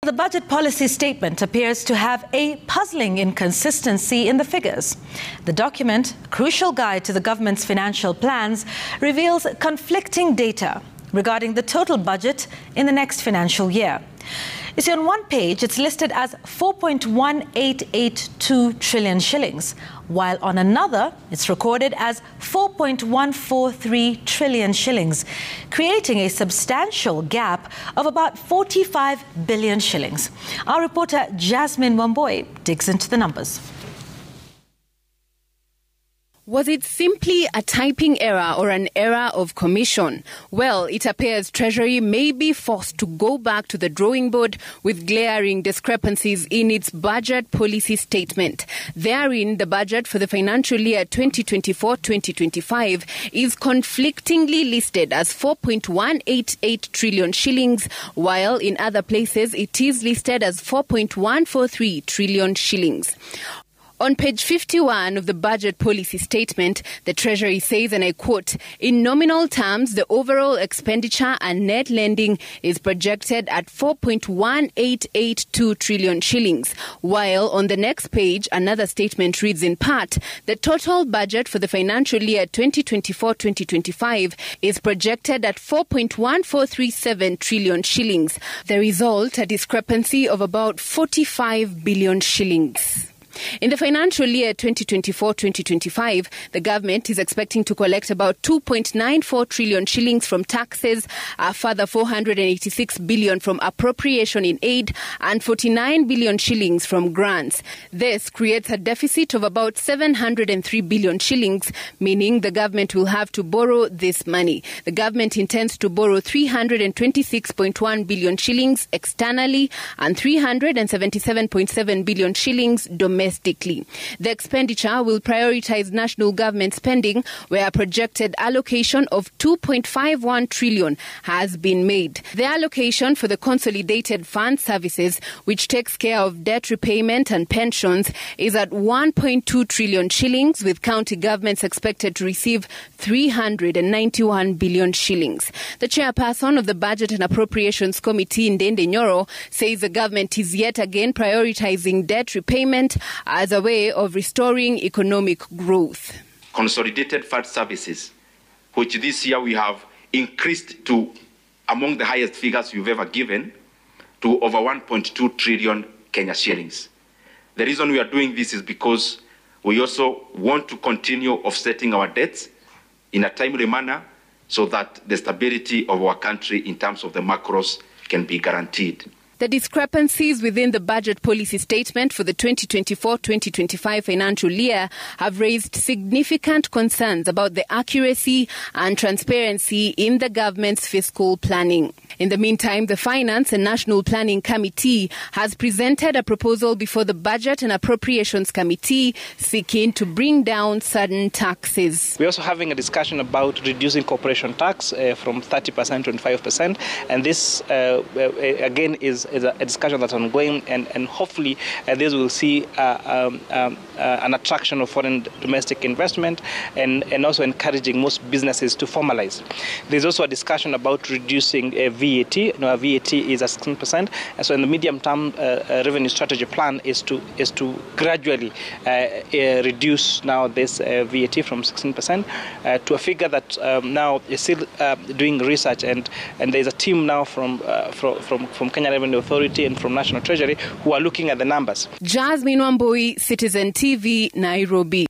The budget policy statement appears to have a puzzling inconsistency in the figures. The document, a crucial guide to the government's financial plans, reveals conflicting data regarding the total budget in the next financial year. You see, on one page, it's listed as 4.1882 trillion shillings, while on another, it's recorded as 4.143 trillion shillings, creating a substantial gap of about 45 billion shillings. Our reporter Jasmine Wamboi digs into the numbers. Was it simply a typing error or an error of commission? Well, it appears Treasury may be forced to go back to the drawing board with glaring discrepancies in its budget policy statement. Therein, the budget for the financial year 2024-2025 is conflictingly listed as 4.188 trillion shillings, while in other places it is listed as 4.143 trillion shillings. On page 51 of the budget policy statement, the Treasury says, and I quote, "In nominal terms, the overall expenditure and net lending is projected at 4.1882 trillion shillings, while on the next page, another statement reads in part, the total budget for the financial year 2024-2025 is projected at 4.1437 trillion shillings. The result, a discrepancy of about 45 billion shillings. In the financial year 2024-2025, the government is expecting to collect about 2.94 trillion shillings from taxes, a further 486 billion from appropriation in aid, and 49 billion shillings from grants. This creates a deficit of about 703 billion shillings, meaning the government will have to borrow this money. The government intends to borrow 326.1 billion shillings externally and 377.7 billion shillings domestically. The expenditure will prioritize national government spending, where a projected allocation of 2.51 trillion has been made. The allocation for the Consolidated Fund Services, which takes care of debt repayment and pensions, is at 1.2 trillion shillings, with county governments expected to receive 391 billion shillings. The chairperson of the Budget and Appropriations Committee, Ndende Nyoro, says the government is yet again prioritizing debt repayment as a way of restoring economic growth. Consolidated Fund Services, which this year we have increased to among the highest figures you've ever given, to over 1.2 trillion Kenya shillings. The reason we are doing this is because we also want to continue offsetting our debts in a timely manner so that the stability of our country in terms of the macros can be guaranteed. The discrepancies within the budget policy statement for the 2024-2025 financial year have raised significant concerns about the accuracy and transparency in the government's fiscal planning. In the meantime, the Finance and National Planning Committee has presented a proposal before the Budget and Appropriations Committee seeking to bring down certain taxes. We're also having a discussion about reducing corporation tax from 30% to 25%, and this again is a discussion that's ongoing, and hopefully this will see an attraction of foreign domestic investment and also encouraging most businesses to formalize. There's also a discussion about reducing VAT. Our VAT is at 16%, and so in the medium-term revenue strategy plan is to gradually reduce now this VAT from 16% to a figure that now is still doing research, and there's a team now from Kenya Revenue Authority and from National Treasury who are looking at the numbers. Jasmine Wamboi, Citizen TV, Nairobi.